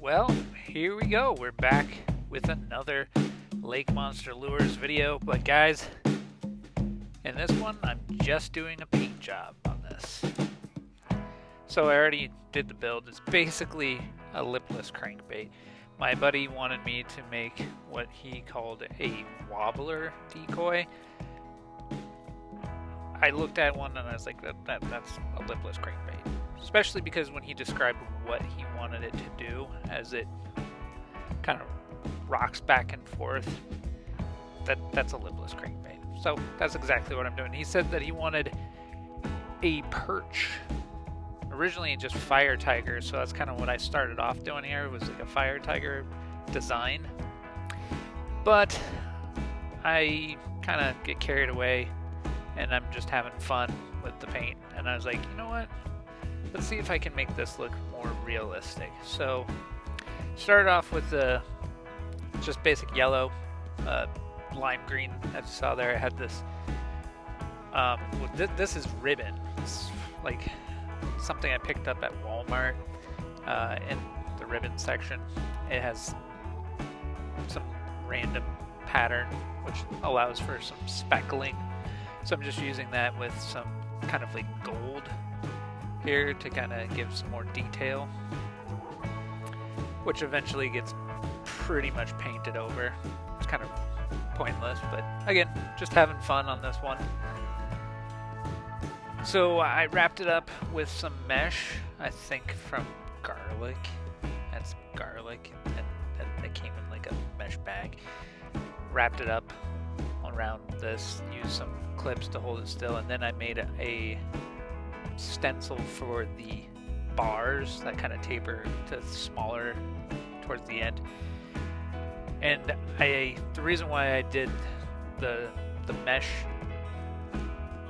Well, here we go. We're back with another Lake Monster Lures video. But guys, in this one, I'm just doing a paint job on this. So I already did the build. It's basically a lipless crankbait. My buddy wanted me to make what he called a Wobbler decoy. I looked at one and I was like, that's a lipless crankbait. Especially because when he described what he wanted it to do, as it kind of rocks back and forth, that's a lipless crankbait. So that's exactly what I'm doing. He said that he wanted a perch. Originally just fire tiger, so that's kind of what I started off doing here, was like a fire tiger design. But I kind of get carried away and I'm just having fun with the paint. And I was like, you know what? Let's see if I can make this look more realistic. So started off with the just basic yellow, lime green, as you saw there. I had this, this is ribbon. It's like something I picked up at Walmart in the ribbon section. It has some random pattern which allows for some speckling. So I'm just using that with some kind of like gold here to kind of give some more detail, which eventually gets pretty much painted over. It's kind of pointless, but again, just having fun on this one. So I wrapped it up with some mesh, I think from garlic. Had some garlic and it came in like a mesh bag. Wrapped it up around this, used some clips to hold it still, and then I made a stencil for the bars that kind of taper to smaller towards the end. And the reason why I did the mesh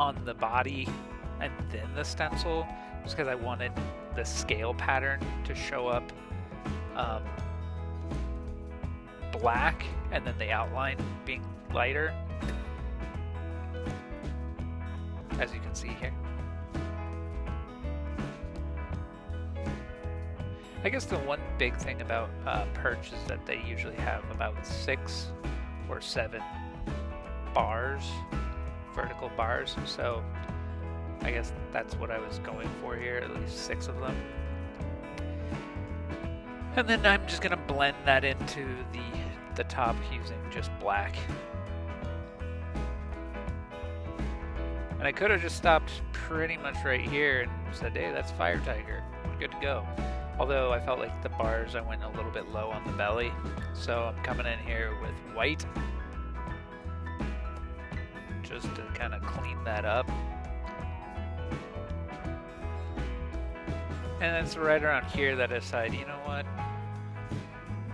on the body and then the stencil was because I wanted the scale pattern to show up black and then the outline being lighter, as you can see here. I guess the one big thing about Perch is that they usually have about 6 or 7 bars, vertical bars, so I guess that's what I was going for here, at least 6 of them. And then I'm just going to blend that into the top using just black. And I could have just stopped pretty much right here and said, hey, that's fire tiger, we're good to go. Although I felt like the bars, I went a little bit low on the belly. So I'm coming in here with white, just to kind of clean that up. And it's right around here that I decided, you know what?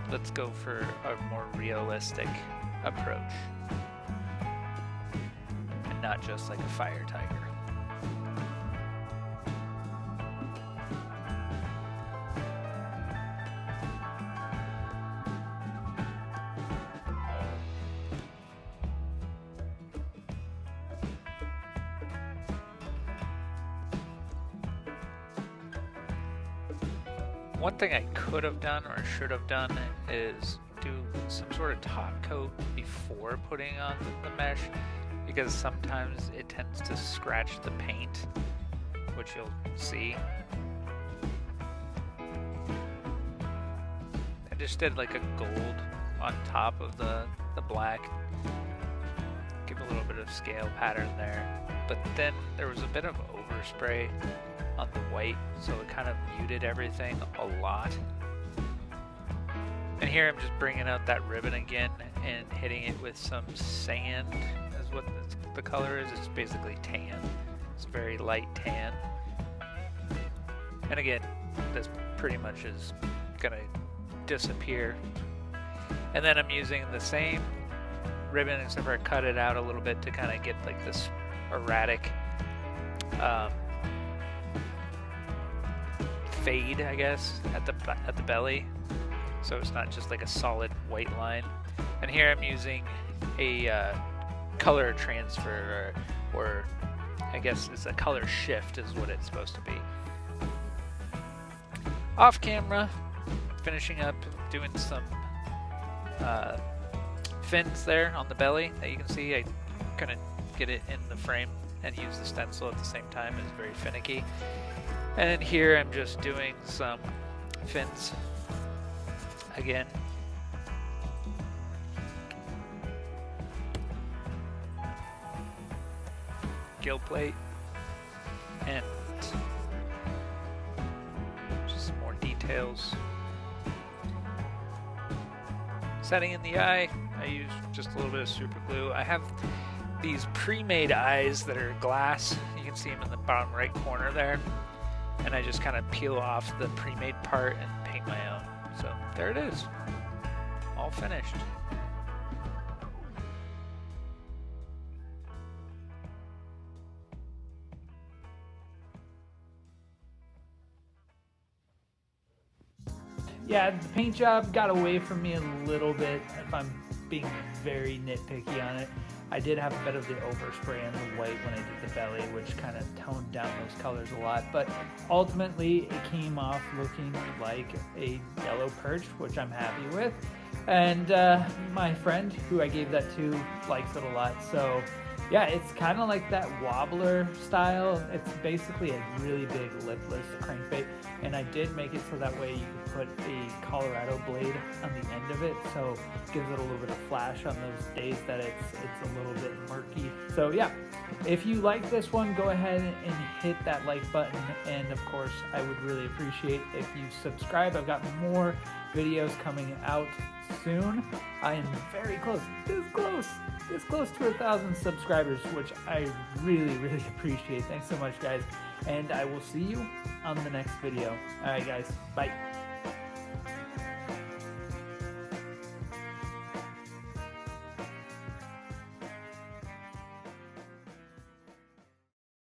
Let's go for a more realistic approach. And not just like a fire tiger. One thing I could have done or should have done is do some sort of top coat before putting on the mesh, because sometimes it tends to scratch the paint, which you'll see. I just did like a gold on top of the black, give a little bit of scale pattern there, but then there was a bit of overspray on the white, so it kind of muted everything a lot. And here I'm just bringing out that ribbon again and hitting it with some sand, is what the color is. It's basically tan. It's very light tan. And again, this pretty much is gonna disappear. And then I'm using the same ribbon, except for I cut it out a little bit to kind of get like this erratic fade, I guess, at the belly, so it's not just like a solid white line. And here I'm using a color transfer, or I guess it's a color shift is what it's supposed to be. Off camera, finishing up doing some fins there on the belly that you can see. I couldn't get it in the frame and use the stencil at the same time. It's very finicky. And then here I'm just doing some fins again. Gill plate and just some more details. Setting in the eye, I use just a little bit of super glue. I have these pre-made eyes that are glass. You can see them in the bottom right corner there. And I just kind of peel off the pre-made part and paint my own. So there it is, all finished. Yeah, the paint job got away from me a little bit, if I'm being very nitpicky on it. I did have a bit of the overspray on the white when I did the belly, which kind of toned down those colors a lot, but ultimately it came off looking like a yellow perch, which I'm happy with. And my friend who I gave that to likes it a lot, so yeah, it's kind of like that Wobbler style. It's basically a really big lipless crankbait, and I did make it so that way you can put a Colorado blade on the end of it, so it gives it a little bit of flash on those days that it's a little bit murky. So yeah, if you like this one, go ahead and hit that like button, and of course I would really appreciate if you subscribe. I've got more videos coming out soon. I am very close, this close to 1,000 subscribers, which I really appreciate. Thanks so much, guys, and I will see you on the next video. All right, guys, bye.